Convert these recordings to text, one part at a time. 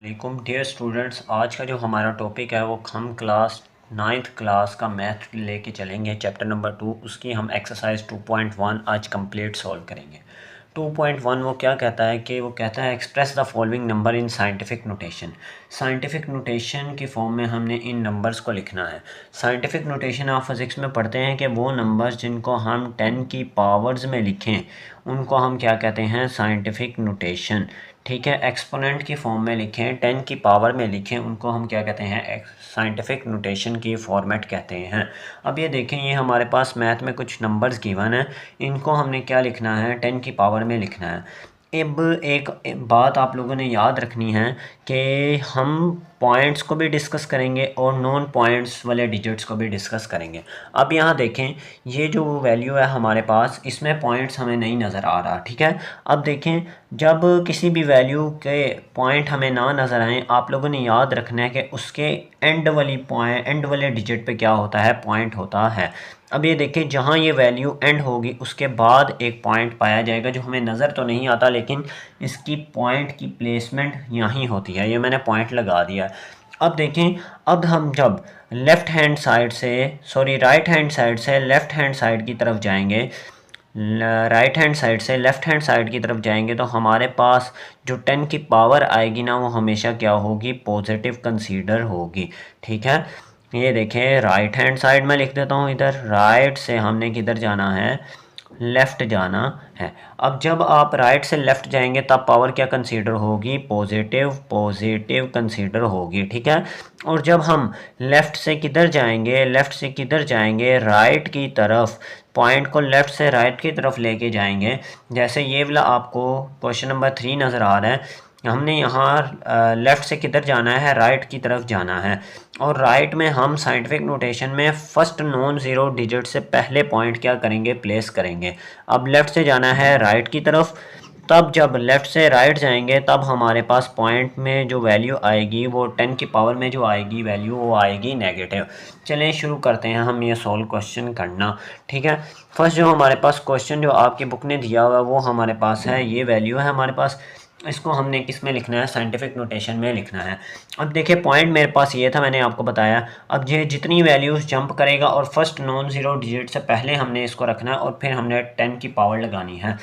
वालेकुम dear students. आज का जो हमारा टॉपिक है वो हम क्लास 9th क्लास का मैथ लेके चलेंगे। चैप्टर नंबर 2 उसकी हम एक्सरसाइज 2.1 आज कंप्लीट सॉल्व करेंगे। 2.1 वो क्या कहता है कि वो कहता है express the following number in scientific notation. Scientific notation की फॉर्म में हमने इन नंबर्स को लिखना है। साइंटिफिक नोटेशन आप फिज़िक्स में पढ़ते हैं कि वो नंबर्स जिनको हम 10 की पावर्स में लिखें उनको हम क्या कहते हैं, साइंटिफिक नोटेशन। ठीक है, एक्सपोनेंट की फॉर्म में लिखें, 10 की पावर में लिखें, उनको हम क्या कहते हैं, साइंटिफिक नोटेशन की फॉर्मेट कहते हैं। अब ये देखें, ये हमारे पास मैथ में कुछ नंबर्स गिवन है, इनको हमने क्या लिखना है, 10 की पावर में लिखना है। अब एक बात आप लोगों ने याद रखनी है कि हम पॉइंट्स को भी डिस्कस करेंगे और नॉन पॉइंट्स वाले डिजिट्स को भी डिस्कस करेंगे। अब यहाँ देखें, ये जो वैल्यू है हमारे पास, इसमें पॉइंट्स हमें नहीं नज़र आ रहा। ठीक है, अब देखें, जब किसी भी वैल्यू के पॉइंट हमें ना नज़र आए, आप लोगों ने याद रखना है कि उसके एंड वाले डिजिट पे क्या होता है, पॉइंट होता है। अब ये देखिए, जहाँ ये वैल्यू एंड होगी उसके बाद एक पॉइंट पाया जाएगा जो हमें नज़र तो नहीं आता, लेकिन इसकी पॉइंट की प्लेसमेंट यहीं होती है। ये मैंने पॉइंट लगा दिया है। अब देखें, अब हम जब राइट हैंड साइड से लेफ़्ट हैंड साइड की तरफ जाएंगे, राइट हैंड साइड से लेफ़्ट हैंड साइड की तरफ जाएंगे तो हमारे पास जो 10 की पावर आएगी ना, वो हमेशा क्या होगी, पॉजिटिव कंसीडर होगी। ठीक है, ये देखें, राइट हैंड साइड में लिख देता हूँ। इधर राइट से हमने किधर जाना है, लेफ़्ट जाना है। अब जब आप राइट से लेफ़्ट जाएंगे तब पावर क्या कंसीडर होगी, पॉजिटिव कंसीडर होगी। ठीक है, और जब हम लेफ़्ट से किधर जाएंगे, राइट की तरफ, पॉइंट को लेफ़्ट से राइट की तरफ लेके जाएंगे। जैसे ये वाला आपको क्वेश्चन नंबर 3 नज़र आ रहा है, हमने यहाँ लेफ़्ट से किधर जाना है, राइट की तरफ जाना है। और राइट में हम साइंटिफिक नोटेशन में फर्स्ट नॉन ज़ीरो डिजिट से पहले पॉइंट क्या करेंगे, प्लेस करेंगे। अब लेफ़्ट से जाना है राइट की तरफ, तब जब लेफ़्ट से राइट जाएंगे तब हमारे पास पॉइंट में जो वैल्यू आएगी, वो 10 की पावर में जो आएगी वैल्यू, वो आएगी नेगेटिव। चलें शुरू करते हैं हम ये सॉल्व क्वेश्चन करना। ठीक है, फर्स्ट जो हमारे पास क्वेश्चन जो आपकी बुक ने दिया हुआ है वो हमारे पास है, ये वैल्यू है हमारे पास। इसको हमने किस में लिखना है, साइंटिफिक नोटेशन में लिखना है। अब देखिए, पॉइंट मेरे पास ये था, मैंने आपको बताया। अब ये जितनी वैल्यूज़ जंप करेगा और फर्स्ट नॉन ज़ीरो डिजिट से पहले हमने इसको रखना है और फिर हमने 10 की पावर लगानी है।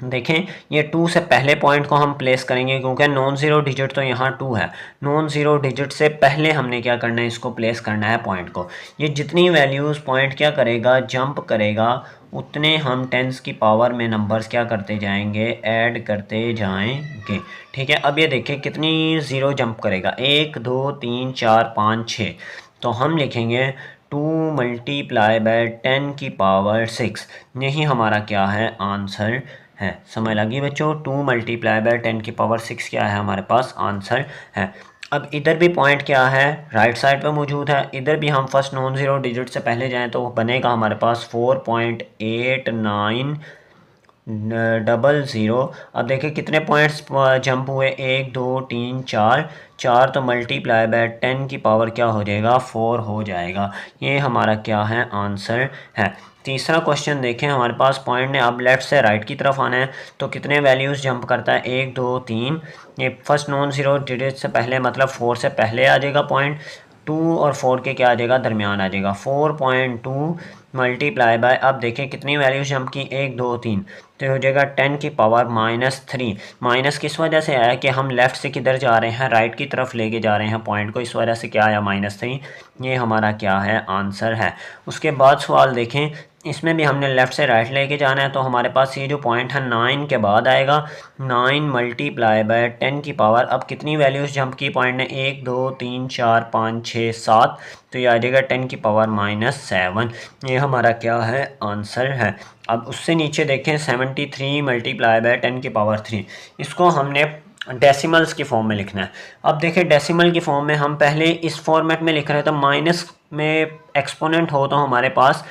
देखें, ये 2 से पहले पॉइंट को हम प्लेस करेंगे क्योंकि नॉन ज़ीरो डिजिट तो यहाँ 2 है। नॉन ज़ीरो डिजिट से पहले हमने क्या करना है, इसको प्लेस करना है पॉइंट को। ये जितनी वैल्यूज़ पॉइंट क्या करेगा, जंप करेगा, उतने हम टेंस की पावर में नंबर्स क्या करते जाएंगे, ऐड करते जाएंगे। ठीक है, अब ये देखें कितनी ज़ीरो जंप करेगा, 1 2 3 4 5 6। तो हम लिखेंगे 2 मल्टीप्लाई बाय 10 की पावर 6। यही हमारा क्या है, आंसर है। समझ लगी बच्चों, 2 मल्टीप्लाई बाय 10 की पावर 6 क्या है, हमारे पास आंसर है। अब इधर भी पॉइंट क्या है, राइट साइड पे मौजूद है। इधर भी हम फर्स्ट नॉन ज़ीरो डिजिट से पहले जाएं तो बनेगा हमारे पास 4.8900। अब देखिए कितने पॉइंट्स जंप हुए, 1 2 3 4, 4 तो मल्टीप्लाई बाय 10 की पावर क्या हो जाएगा, 4 हो जाएगा। ये हमारा क्या है, आंसर है। तीसरा क्वेश्चन देखें, हमारे पास पॉइंट ने अब लेफ़्ट से राइट की तरफ आना है तो कितने वैल्यूज़ जंप करता है, 1 2 3। ये फर्स्ट नॉन ज़ीरो डिजिट से पहले मतलब 4 से पहले आ जाएगा पॉइंट, 2 और 4 के क्या आ जाएगा, दरमियान आ जाएगा। 4.2 मल्टीप्लाई बाय, अब देखें कितनी वैल्यूज जंप की, 1 2 3, तो हो जाएगा 10 की पावर -3। माइनस किस वजह से आया कि हम लेफ़्ट से किधर जा रहे हैं, राइट की तरफ लेके जा रहे हैं पॉइंट को, इस वजह से क्या आया, -3। ये हमारा क्या है, आंसर है। उसके बाद सवाल देखें, इसमें भी हमने लेफ़्ट से राइट लेके जाना है तो हमारे पास ये जो पॉइंट है 9 के बाद आएगा। 9 मल्टीप्लाई बाय 10 की पावर, अब कितनी वैल्यूज़ जंप की पॉइंट ने, 1 2 3 4 5 6 7, तो ये आ जाएगा 10 की पावर -7। ये हमारा क्या है, आंसर है। अब उससे नीचे देखें, 73 मल्टीप्लाई बाय 10 की पावर 3, इसको हमने डेसिमल्स की फॉर्म में लिखना है। अब देखें, डेसिमल की फॉर्म में हम पहले इस फॉर्मेट में लिख रहे थे, माइनस में एक्सपोनेंट हो तो हमारे पास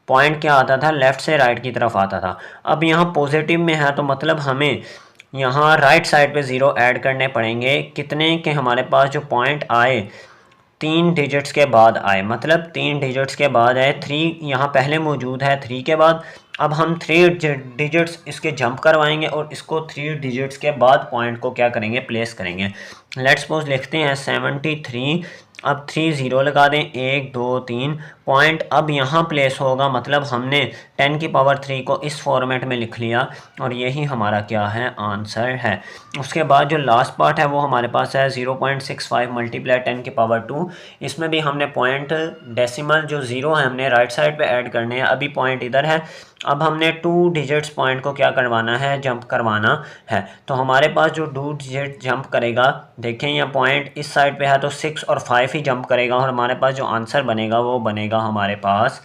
पॉइंट क्या आता था, लेफ़्ट से राइट की तरफ आता था। अब यहाँ पॉजिटिव में है तो मतलब हमें यहाँ राइट साइड पे ज़ीरो ऐड करने पड़ेंगे। कितने के हमारे पास जो पॉइंट आए 3 डिजिट्स के बाद आए, मतलब 3 डिजिट्स के बाद आए। 3 यहाँ पहले मौजूद है 3 के बाद, अब हम 3 डिजिट्स इसके जंप करवाएंगे और इसको 3 डिजिट्स के बाद पॉइंट को क्या करेंगे, प्लेस करेंगे। लेट्स सपोज लिखते हैं 73। अब 3 ज़ीरो लगा दें, 1 2 3 पॉइंट अब यहाँ प्लेस होगा, मतलब हमने 10 की पावर 3 को इस फॉर्मेट में लिख लिया और यही हमारा क्या है, आंसर है। उसके बाद जो लास्ट पार्ट है वो हमारे पास है 0.65 मल्टीप्लाई 10 की पावर 2। इसमें भी हमने पॉइंट डेसिमल जो ज़ीरो है हमने राइट साइड पे ऐड करने हैं। अभी पॉइंट इधर है, अब हमने 2 डिजिट्स पॉइंट को क्या करवाना है, जंप करवाना है। तो हमारे पास जो 2 डिजिट जंप करेगा, देखें यहाँ पॉइंट इस साइड पे है तो 6 और 5 ही जंप करेगा और हमारे पास जो आंसर बनेगा वो बनेगा हमारे पास।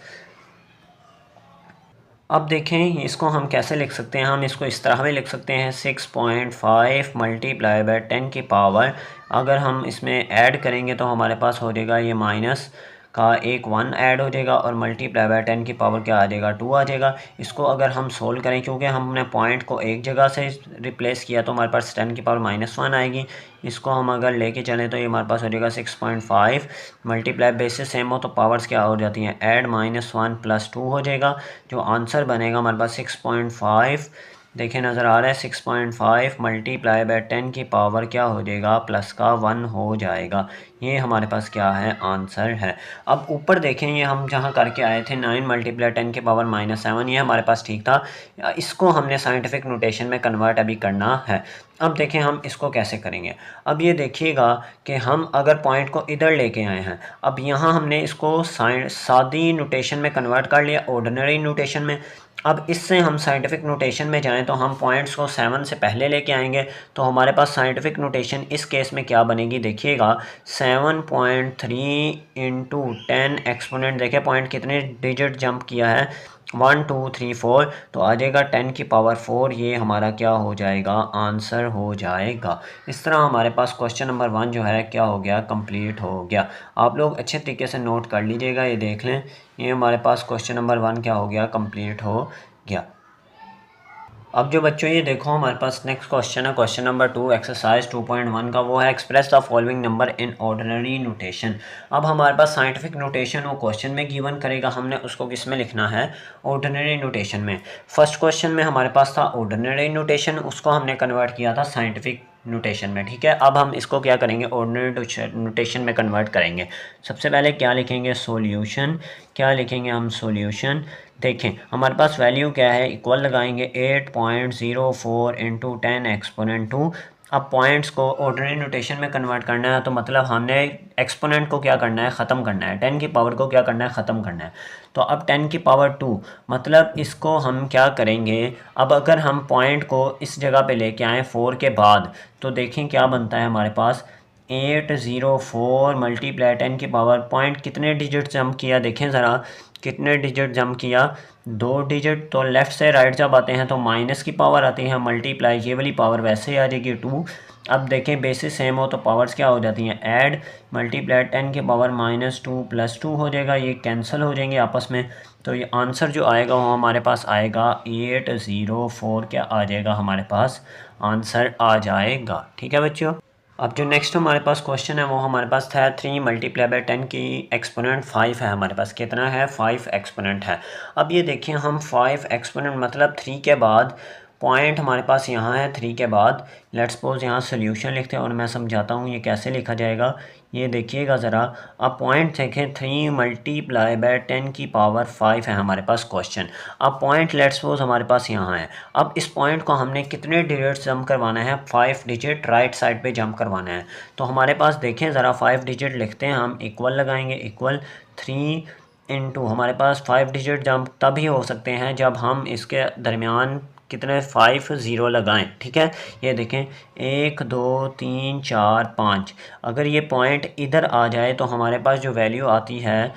अब देखें इसको हम कैसे लिख सकते हैं, हम इसको इस तरह भी लिख सकते हैं 6.5 मल्टीप्लाई बाय 10 की पावर, अगर हम इसमें ऐड करेंगे तो हमारे पास हो जाएगा ये माइनस का एक 1 ऐड हो जाएगा और मल्टीप्लाई बाय 10 की पावर क्या आ जाएगा, 2 आ जाएगा। इसको अगर हम सोल्व करें, क्योंकि हमने पॉइंट को एक जगह से रिप्लेस किया तो हमारे पास 10 की पावर -1 आएगी। इसको हम अगर लेके चलें तो ये हमारे पास हो जाएगा 6.5 मल्टीप्लाई, बेसिस सेम हो तो पावर्स क्या हो जाती हैं, ऐड -1 + 2 हो जाएगा। जो आंसर बनेगा हमारे पास 6.5, देखें नज़र आ रहा है 6.5 मल्टीप्लाई बाय 10 की पावर क्या हो जाएगा, प्लस का 1 हो जाएगा। ये हमारे पास क्या है, आंसर है। अब ऊपर देखें ये हम जहाँ करके आए थे 9 मल्टीप्लाई 10 की पावर -7, ये हमारे पास ठीक था। इसको हमने साइंटिफिक नोटेशन में कन्वर्ट अभी करना है। अब देखें हम इसको कैसे करेंगे। अब ये देखिएगा कि हम अगर पॉइंट को इधर लेके आए हैं, अब यहाँ हमने इसको सादी नोटेशन में कन्वर्ट कर लिया, ऑर्डिनरी नोटेशन में। अब इससे हम साइंटिफिक नोटेशन में जाएं तो हम पॉइंट्स को 7 से पहले लेके आएंगे, तो हमारे पास साइंटिफिक नोटेशन इस केस में क्या बनेगी, देखिएगा 7.3 इंटू 10 एक्सपोनेंट, देखें पॉइंट कितने डिजिट जंप किया है, 1 2 3 4, तो आ जाएगा 10 की पावर 4, ये हमारा क्या हो जाएगा, आंसर हो जाएगा। इस तरह हमारे पास क्वेश्चन नंबर 1 जो है क्या हो गया, कंप्लीट हो गया। आप लोग अच्छे तरीके से नोट कर लीजिएगा, ये देख लें ये हमारे पास क्वेश्चन नंबर 1 क्या हो गया, कंप्लीट हो गया। अब जो बच्चों ये देखो हमारे पास नेक्स्ट क्वेश्चन है, क्वेश्चन नंबर 2 एक्सरसाइज 2.1 का, वो है express the following number in ordinary notation. अब हमारे पास साइंटिफिक नोटेशन वो क्वेश्चन में गिवन करेगा, हमने उसको किस में लिखना है, ऑर्डिनरी नोटेशन में। फर्स्ट क्वेश्चन में हमारे पास था ऑर्डिनरी नोटेशन, उसको हमने कन्वर्ट किया था साइंटिफिक नोटेशन में, ठीक है। अब हम इसको क्या करेंगे, ऑर्डिनरी नोटेशन में कन्वर्ट करेंगे। सबसे पहले क्या लिखेंगे, सॉल्यूशन, क्या लिखेंगे हम, सॉल्यूशन। देखें हमारे पास वैल्यू क्या है, इक्वल लगाएंगे 8.04 इंटू 10 एक्सपोनेंट 2। अब पॉइंट्स को ऑर्डिनरी नोटेशन में कन्वर्ट करना है तो मतलब हमने एक्सपोनेंट को क्या करना है, ख़त्म करना है, 10 की पावर को क्या करना है, ख़त्म करना है। तो अब 10 की पावर 2, मतलब इसको हम क्या करेंगे, अब अगर हम पॉइंट को इस जगह पे लेके आएँ 4 के बाद, तो देखें क्या बनता है हमारे पास, 804 मल्टीप्लाई 10 की पावर, पॉइंट कितने डिजिट जंप किया, देखें ज़रा कितने डिजिट जंप किया, 2 डिजिट। तो लेफ़्ट से राइट जब आते हैं तो माइनस की पावर आती है, मल्टीप्लाई ये वाली पावर वैसे ही आ जाएगी 2। अब देखें बेसिस सेम हो तो पावर्स क्या हो जाती हैं, ऐड, मल्टीप्लाई 10 की पावर -2 + 2 हो जाएगा, ये कैंसिल हो जाएंगे आपस में। तो ये आंसर जो आएगा वो हमारे पास आएगा 804, क्या आ जाएगा हमारे पास, आंसर आ जाएगा, ठीक है बच्चों। अब जो नेक्स्ट हमारे पास क्वेश्चन है वो हमारे पास था 3 मल्टीप्लाई बाय 10 की एक्सपोनेंट 5 है, हमारे पास कितना है, 5 एक्सपोनेंट है। अब ये देखिए हम 5 एक्सपोनेंट मतलब 3 के बाद पॉइंट हमारे पास यहाँ है, 3 के बाद लेट्स सपोज यहाँ सोल्यूशन लिखते हैं और मैं समझाता हूँ ये कैसे लिखा जाएगा। ये देखिएगा ज़रा, अब पॉइंट देखें 3 मल्टीप्लाई बाय 10 की पावर 5 है हमारे पास क्वेश्चन। अब पॉइंट लेट्स सपोज हमारे पास यहाँ है, अब इस पॉइंट को हमने कितने डिजिट जंप करवाना है, 5 डिजिट राइट साइड पे जंप करवाना है। तो हमारे पास देखें ज़रा 5 डिजिट लिखते हैं हम, इक्वल लगाएंगे, इक्वल 3 इंटू हमारे पास 5 डिजिट जंप तभी हो सकते हैं जब हम इसके दरमियान कितने 5 ज़ीरो लगाएं, ठीक है। ये देखें 1 2 3 4 5, अगर ये पॉइंट इधर आ जाए तो हमारे पास जो वैल्यू आती है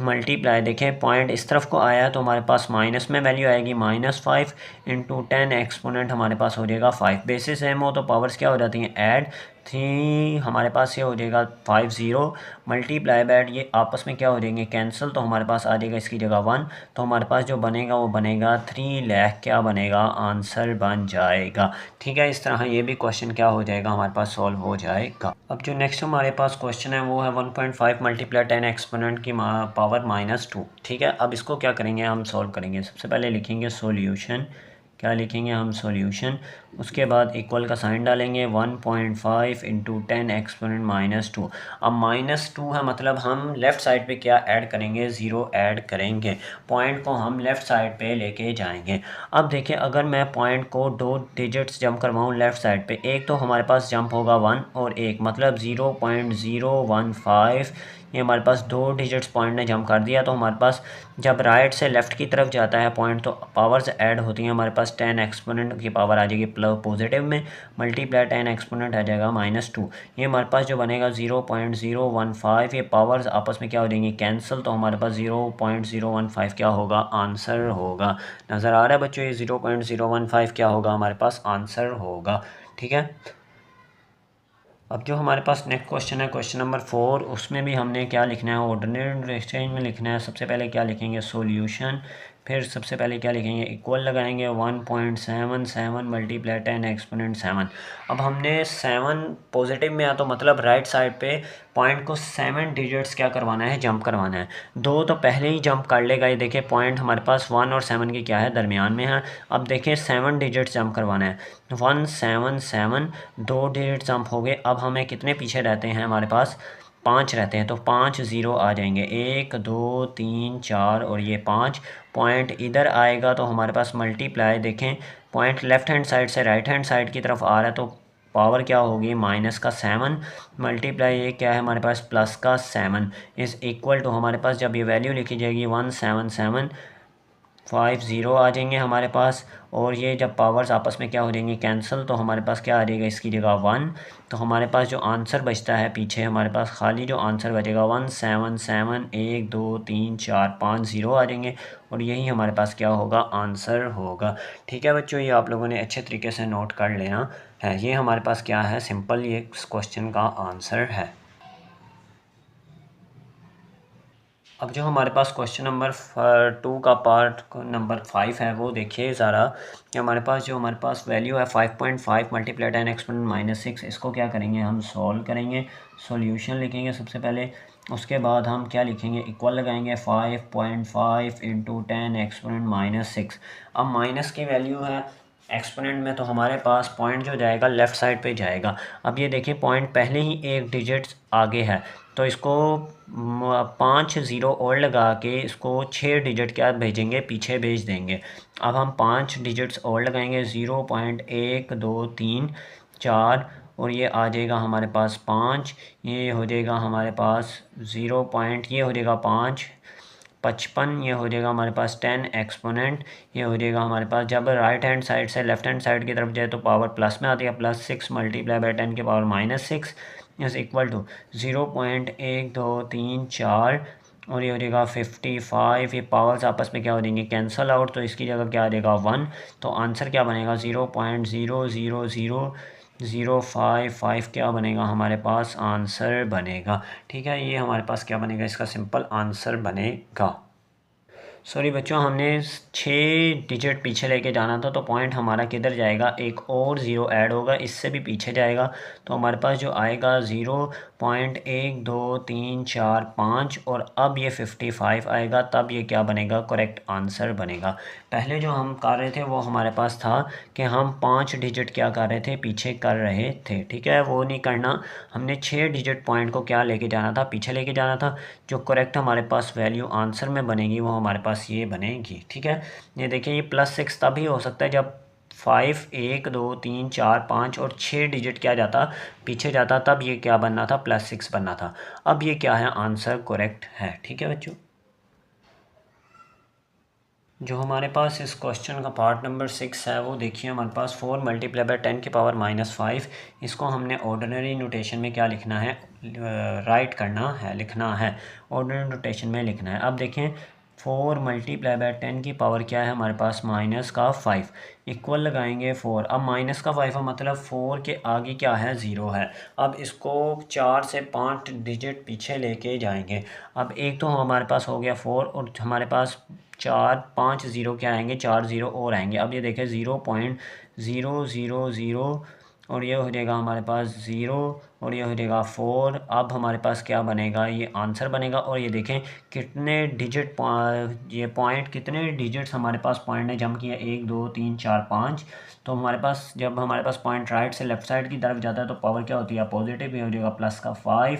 मल्टीप्लाई, देखें पॉइंट इस तरफ को आया तो हमारे पास माइनस में वैल्यू आएगी -5 इंटू 10 एक्सपोनेंट हमारे पास हो जाएगा 5। बेसिस सेम हो तो पावर्स क्या हो जाती हैं, ऐड, थ्री हमारे पास ये हो जाएगा 50 मल्टीप्लाई बाय ये आपस में क्या हो जाएंगे कैंसिल, तो हमारे पास आ जाएगा इसकी जगह 1, तो हमारे पास जो बनेगा वो बनेगा 3 लाख क्या बनेगा आंसर बन जाएगा। ठीक है, इस तरह ये भी क्वेश्चन क्या हो जाएगा हमारे पास सॉल्व हो जाएगा। अब जो नेक्स्ट हमारे पास क्वेश्चन है वो है 1.5 मल्टीप्लाई 10 एक्सपोनेंट की पावर -2। ठीक है, अब इसको क्या करेंगे हम सॉल्व करेंगे। सबसे पहले लिखेंगे सॉल्यूशन, क्या लिखेंगे हम सॉल्यूशन, उसके बाद इक्वल का साइन डालेंगे 1.5 इंटू 10 एक्सपोनेंट -2। अब -2 है मतलब हम लेफ़्ट साइड पे क्या ऐड करेंगे, ज़ीरो ऐड करेंगे, पॉइंट को हम लेफ़्ट साइड पे लेके जाएंगे। अब देखिए अगर मैं पॉइंट को 2 डिजिट्स जंप करवाऊँ लेफ़्ट साइड पे, एक तो हमारे पास जंप होगा 1 और एक मतलब 0.015, ये हमारे पास 2 डिजिट्स पॉइंट ने जंप कर दिया। तो हमारे पास जब राइट से लेफ़्ट की तरफ जाता है पॉइंट तो पावर्स ऐड होती हैं, हमारे पास 10 एक्सपोनेंट की पावर आ जाएगी प्लस पॉजिटिव में, मल्टीप्लाई 10 एक्सपोनेंट आ जाएगा -2। ये हमारे पास जो बनेगा 0.015, ये पावर्स आपस में क्या हो जाएंगी कैंसिल, तो हमारे पास 0.015 क्या होगा आंसर होगा। नज़र आ रहा है बच्चों, ये 0.015 क्या होगा हमारे पास आंसर होगा। ठीक है, अब जो हमारे पास नेक्स्ट क्वेश्चन है क्वेश्चन नंबर 4, उसमें भी हमने क्या लिखना है ऑर्डिनरी नोटेशन में लिखना है। सबसे पहले क्या लिखेंगे सॉल्यूशन, फिर सबसे पहले क्या लिखेंगे इक्वल लगाएंगे 1.77 मल्टीप्लाई 10 एक्सपोनेंट 7। अब हमने 7 पॉजिटिव में आ तो मतलब राइट साइड पे पॉइंट को 7 डिजिट्स क्या करवाना है जंप करवाना है, 2 तो पहले ही जंप कर लेगा। ये देखिए पॉइंट हमारे पास 1 और 7 के क्या है दरमियान में है। अब देखिए 7 डिजिट्स जंप करवाना है, 177, 2 डिजिट जंप हो गए। अब हमें कितने पीछे रहते हैं, हमारे पास 5 रहते हैं, तो 5 ज़ीरो आ जाएंगे, 1 2 3 4 और ये 5 पॉइंट इधर आएगा। तो हमारे पास मल्टीप्लाई देखें पॉइंट लेफ़्ट हैंड साइड से राइट हैंड साइड की तरफ आ रहा है, तो पावर क्या होगी -7 मल्टीप्लाई ये क्या है हमारे पास +7 इज़ इक्वल टू, हमारे पास जब ये वैल्यू लिखी जाएगी 17750 आ जाएंगे हमारे पास। और ये जब पावर्स आपस में क्या हो जाएंगी कैंसिल, तो हमारे पास क्या आ जाएगा इसकी जगह 1। तो हमारे पास जो आंसर बचता है पीछे हमारे पास खाली जो आंसर बचेगा 177 1 2 3 4 5 0 आ जाएंगे, और यही हमारे पास क्या होगा आंसर होगा। ठीक है बच्चों, ये आप लोगों ने अच्छे तरीके से नोट कर लेना है। ये हमारे पास क्या है सिंपल ये क्वेश्चन का आंसर है। अब जो हमारे पास क्वेश्चन नंबर 2 का पार्ट नंबर 5 है वो देखिए ज़रा कि हमारे पास जो हमारे पास वैल्यू है 5.5 मल्टीप्लाई 10 एक्सपोनेंट -6, इसको क्या करेंगे हम सॉल्व करेंगे। सॉल्यूशन लिखेंगे सबसे पहले, उसके बाद हम क्या लिखेंगे इक्वल लगाएंगे 5.5 इंटू 10 एक्सपोनेंट -6। अब माइनस की वैल्यू है एक्सपोनेंट में, तो हमारे पास पॉइंट जो जाएगा लेफ़्ट साइड पे जाएगा। अब ये देखिए पॉइंट पहले ही एक डिजिट आगे है, तो इसको 5 ज़ीरो और लगा के इसको 6 डिजिट क्या भेजेंगे पीछे भेज देंगे। अब हम 5 डिजिट्स और लगाएंगे 0.1 2 3 4 और ये आ जाएगा हमारे पास 5, ये हो जाएगा हमारे पास 0 पॉइंट ये हो जाएगा 5 55, ये हो जाएगा हमारे पास 10 एक्सपोनेंट, ये हो जाएगा हमारे पास जब राइट हैंड साइड से लेफ्ट हैंड साइड की तरफ जाए तो पावर प्लस में आती है, +6 मल्टीप्लाई बाय 10 के पावर -6 इज़ इक्वल टू 0.1234 और ये हो जाएगा 55। ये पावर्स आपस में क्या हो जाएंगे कैंसल आउट, तो इसकी जगह क्या आ जाएगा 1। तो आंसर क्या बनेगा 0.0000055 क्या बनेगा हमारे पास आंसर बनेगा। ठीक है, ये हमारे पास क्या बनेगा इसका सिंपल आंसर बनेगा। सॉरी बच्चों, हमने 6 डिजिट पीछे लेके जाना था, तो पॉइंट हमारा किधर जाएगा, एक और ज़ीरो ऐड होगा, इससे भी पीछे जाएगा। तो हमारे पास जो आएगा 0.1234 और अब ये 55 आएगा, तब ये क्या बनेगा करेक्ट आंसर बनेगा। पहले जो हम कर रहे थे वो हमारे पास था कि हम 5 डिजिट क्या कर रहे थे पीछे कर रहे थे। ठीक है, वो नहीं करना, हमने 6 डिजिट पॉइंट को क्या लेके जाना था पीछे लेके जाना था। जो करेक्ट हमारे पास वैल्यू आंसर में बनेगी वो हमारे पास ये बनेगी। ठीक है, ये देखिए ये +6 तभी हो सकता है जब 5 1 2 3 4 5 और 6 डिजिट क्या जाता पीछे जाता, तब ये क्या बनना था +6 बनना था। अब ये क्या है आंसर करेक्ट है। ठीक है बच्चों, जो हमारे पास इस क्वेश्चन का पार्ट नंबर 6 है वो देखिए हमारे पास 4 मल्टीप्लाई बाय 10 की पावर -5, इसको हमने ऑर्डिनरी नोटेशन में क्या लिखना है राइट करना है, लिखना है ऑर्डिनरी नोटेशन में लिखना है। अब देखें 4 मल्टीप्लाई बाय 10 की पावर क्या है हमारे पास माइनस का 5 इक्वल लगाएंगे 4। अब माइनस का 5 है मतलब 4 के आगे क्या है 0 है। अब इसको 4 से 5 डिजिट पीछे लेके जाएंगे। अब एक तो हमारे पास हो गया 4 और हमारे पास 4 5 0 क्या आएंगे 4 0 और आएंगे। अब ये देखें 0.000 और ये हो जाएगा हमारे पास 0 और ये हो जाएगा 4। अब हमारे पास क्या बनेगा ये आंसर बनेगा। और ये देखें कितने डिजिट ये पॉइंट कितने डिजिट्स हमारे पास पॉइंट ने जम किया 1 2 3 4 5। तो हमारे पास जब हमारे पास पॉइंट राइट से लेफ्ट साइड की तरफ जाता है तो पावर क्या होती है पॉजिटिव। ये हो जाएगा प्लस का 5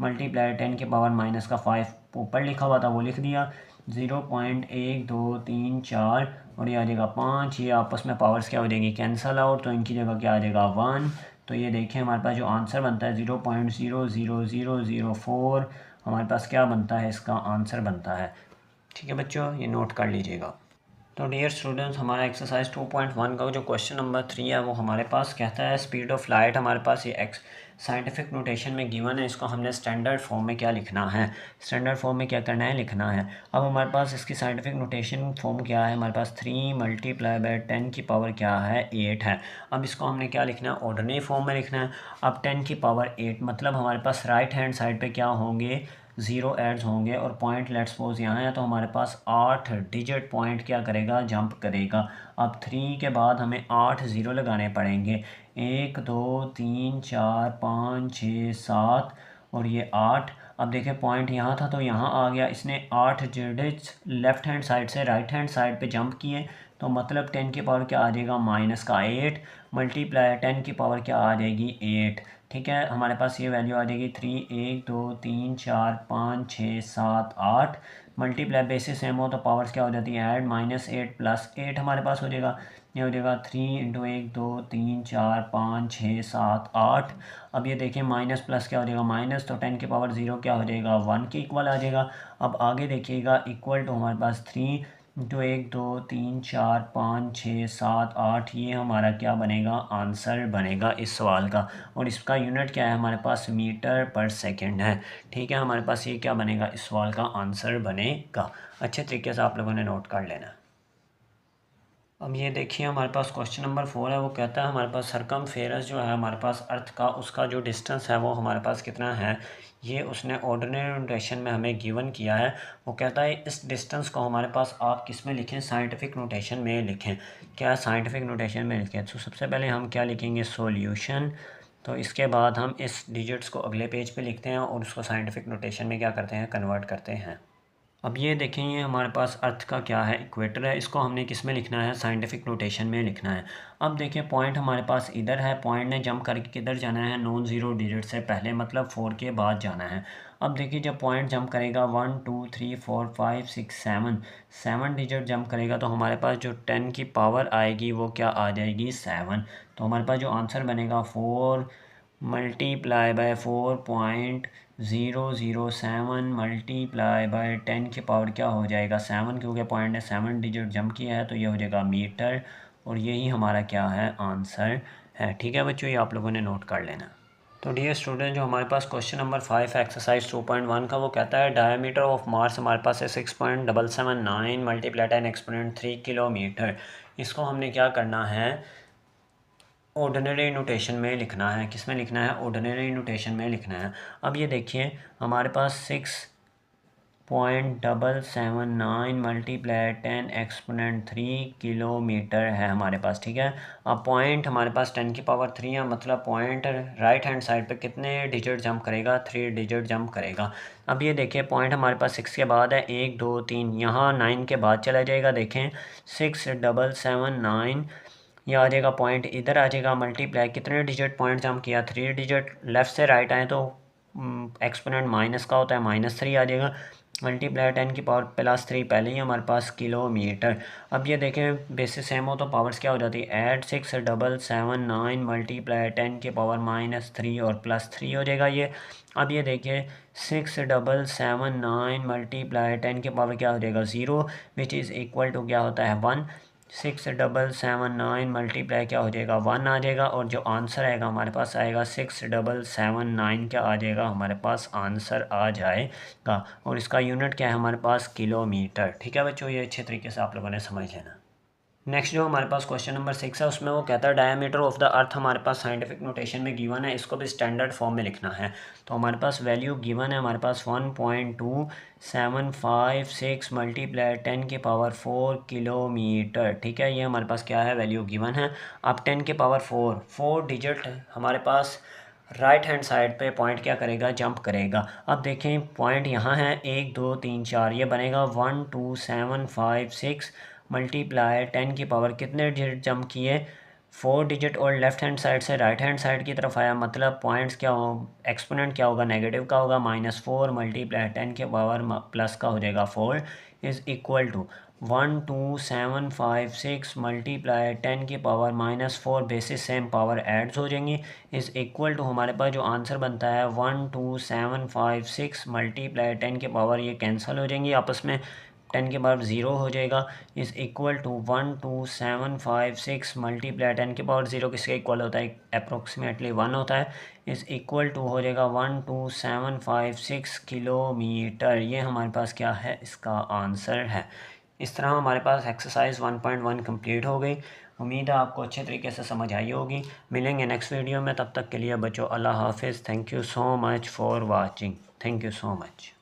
मल्टीप्लाई 10 की पावर माइनस का 5 ऊपर लिखा हुआ था वो लिख दिया। 0.1 2 3 4 और ये आ जाएगा 5। ये आपस में पावर्स क्या हो जाएगी कैंसल आउट तो इनकी जगह क्या आ जाएगा 1। तो ये देखें हमारे पास जो आंसर बनता है 0.00004 हमारे पास क्या बनता है इसका आंसर बनता है। ठीक है बच्चों ये नोट कर लीजिएगा। तो डियर स्टूडेंट्स हमारा एक्सरसाइज 2.1 का जो क्वेश्चन नंबर 3 है वो हमारे पास कहता है स्पीड ऑफ लाइट हमारे पास ये एक्स साइंटिफिक नोटेशन में गिवन है। इसको हमने स्टैंडर्ड फॉर्म में क्या लिखना है स्टैंडर्ड फॉर्म में क्या करना है लिखना है। अब हमारे पास इसकी साइंटिफिक नोटेशन फॉर्म क्या है हमारे पास 3 मल्टीप्लाई बाय 10 की पावर क्या है 8 है। अब इसको हमने क्या लिखना है ऑर्डिनरी फॉर्म में लिखना है। अब 10 की पावर 8 मतलब हमारे पास राइट हैंड साइड पे क्या होंगे 0 एड्स होंगे और पॉइंट लेट्स सपोज यहाँ है तो हमारे पास 8 डिजिट पॉइंट क्या करेगा जंप करेगा। अब 3 के बाद हमें 8 0 लगाने पड़ेंगे 1 2 3 4 5 6 7 और ये 8। अब देखें पॉइंट यहाँ था तो यहाँ आ गया इसने 8 डिजिट्स लेफ्ट हैंड साइड से राइट हैंड साइड पे जंप किए तो मतलब 10 की पावर क्या आ जाएगा माइनस का 8 मल्टीप्लाई 10 की पावर क्या आ जाएगी 8। ठीक है हमारे पास ये वैल्यू आ जाएगी 3 1 2 3 4 5 6 7 8 मल्टीप्लाई बेसिस सेम हो तो पावर्स क्या हो जाती है ऐड -8 + 8 हमारे पास हो जाएगा। ये हो जाएगा 3 × 1 2 3 4 5 6 7 8। अब ये देखें माइनस प्लस क्या हो जाएगा माइनस तो 10 की पावर 0 क्या हो जाएगा 1 के इक्वल आ जाएगा। अब आगे देखिएगा इक्वल टू हमारे पास 3 × 1 2 3 4 5 6 7 8 ये हमारा क्या बनेगा आंसर बनेगा इस सवाल का। और इसका यूनिट क्या है हमारे पास मीटर पर सेकंड है। ठीक है हमारे पास ये क्या बनेगा इस सवाल का आंसर बनेगा। अच्छे तरीके से आप लोगों ने नोट कर लेना। अब ये देखिए हमारे पास क्वेश्चन नंबर 4 है वो कहता है हमारे पास सरकमफेरेंस जो है हमारे पास अर्थ का उसका जो डिस्टेंस है वो हमारे पास कितना है ये उसने ऑर्डिनरी नोटेशन में हमें गिवन किया है। वो कहता है इस डिस्टेंस को हमारे पास आप किस में लिखें साइंटिफिक नोटेशन में लिखें। क्या साइंटिफिक नोटेशन में लिखें तो सबसे पहले हम क्या लिखेंगे सॉल्यूशन। तो इसके बाद हम इस डिजिट्स को अगले पेज पे लिखते हैं और उसको साइंटिफिक नोटेशन में क्या करते हैं कन्वर्ट करते हैं। अब ये देखें ये हमारे पास अर्थ का क्या है इक्वेटर है इसको हमने किस में लिखना है साइंटिफिक नोटेशन में लिखना है। अब देखिए पॉइंट हमारे पास इधर है पॉइंट ने जंप करके किधर जाना है नॉन ज़ीरो डिजिट से पहले मतलब 4 के बाद जाना है। अब देखिए जब पॉइंट जंप करेगा 1 2 3 4 5 6 7 डिजिट जंप करेगा तो हमारे पास जो 10 की पावर आएगी वो क्या आ जाएगी 7। तो हमारे पास जो आंसर बनेगा 4 मल्टीप्लाई बाय 4.007 मल्टीप्लाई बाय 10 की पावर क्या हो जाएगा 7 क्योंकि पॉइंट ने 7 डिजिट जंप किया है तो ये हो जाएगा मीटर। और यही हमारा क्या है आंसर है। ठीक है बच्चों ये आप लोगों ने नोट कर लेना। तो डियर स्टूडेंट जो हमारे पास क्वेश्चन नंबर 5 है एक्सरसाइज 2.1 का वो कहता है डायमीटर ऑफ मार्स हमारे पास है 6.779 मल्टीप्लाई 10 एक्सपोनेंट 3 किलोमीटर। इसको हमने क्या करना है ऑर्डिनरी नोटेशन में लिखना है। किस में लिखना है ऑर्डिनरी नोटेशन में लिखना है। अब ये देखिए हमारे पास 6.779 मल्टीप्लाई 10 एक्सपोनेंट 3 किलोमीटर है हमारे पास। ठीक है अब पॉइंट हमारे पास 10 की पावर 3 है मतलब पॉइंट राइट हैंड साइड पे कितने डिजिट जंप करेगा 3 डिजिट जंप करेगा। अब ये देखिए पॉइंट हमारे पास 6 के बाद है 1 2 3 यहाँ 9 के बाद चला जाएगा। देखें 6.779 ये आ जाएगा पॉइंट इधर आ जाएगा मल्टीप्लाई कितने डिजिट पॉइंट्स हम किया 3 डिजिट लेफ़्ट से राइट आए तो एक्सपोनेंट माइनस का होता है -3 आ जाएगा मल्टीप्लाई 10 की पावर +3 पहले ही हमारे पास किलोमीटर। अब ये देखें बेसिस सेम हो तो पावर्स क्या हो जाती है ऐड 6.779 मल्टीप्लाई 10 की पावर -3 और +3 हो जाएगा ये। अब ये देखिए 6.779 मल्टीप्लाई 10 की पावर क्या हो जाएगा 0 विच इज़ इक्वल टू क्या होता है 1। 6779 मल्टीप्लाई क्या हो जाएगा 1 आ जाएगा, और जो आंसर आएगा हमारे पास आएगा 6779 क्या आ जाएगा हमारे पास आंसर आ जाएगा। और इसका यूनिट क्या है हमारे पास किलोमीटर। ठीक है बच्चों, ये अच्छे तरीके से आप लोगों ने समझ लेना। नेक्स्ट जो हमारे पास क्वेश्चन नंबर 6 है उसमें वो कहता है डायमीटर ऑफ द अर्थ हमारे पास साइंटिफिक नोटेशन में गिवन है, इसको भी स्टैंडर्ड फॉर्म में लिखना है। तो हमारे पास वैल्यू गिवन है हमारे पास 1.2756 मल्टीप्लाई 10⁴ किलोमीटर। ठीक है, ये हमारे पास क्या है वैल्यू गिवन है। अब 10⁴ 4 डिजिट हमारे पास राइट हैंड साइड पे पॉइंट क्या करेगा जंप करेगा। अब देखें पॉइंट यहाँ है 1 2 3 4, ये बनेगा 12756 मल्टीप्लाई 10⁻, कितने डिजिट जंप किए 4 डिजिट, और लेफ्ट हैंड साइड से राइट हैंड साइड की तरफ आया, मतलब पॉइंट्स क्या हो एक्सपोनेंट क्या होगा नेगेटिव का होगा, -4 मल्टीप्लाई 10⁻, प्लस का हो जाएगा 4 is equal to 12756 multiply 10⁻, -4 basis same power adds हो जाएंगी, इज़ इक्वल टू हमारे पास जो आंसर बनता है 12756 मल्टीप्लाई 10⁻, ये कैंसिल हो जाएंगी आपस में, 10⁻0 हो जाएगा, इज़ इक्वल टू 12756 मल्टीप्लाई 10⁻0 किसके इक्वल होता है अप्रोक्सीमेटली 1 होता है, इज़ इक्वल टू हो जाएगा 12756 किलोमीटर। ये हमारे पास क्या है इसका आंसर है। इस तरह हमारे पास एक्सरसाइज 1.1 कंप्लीट हो गई। उम्मीद है आपको अच्छे तरीके से समझ आई होगी। मिलेंगे नेक्स्ट वीडियो में, तब तक के लिए बच्चों अल्लाह हाफिज़। Thank you so much for watching. Thank you so much.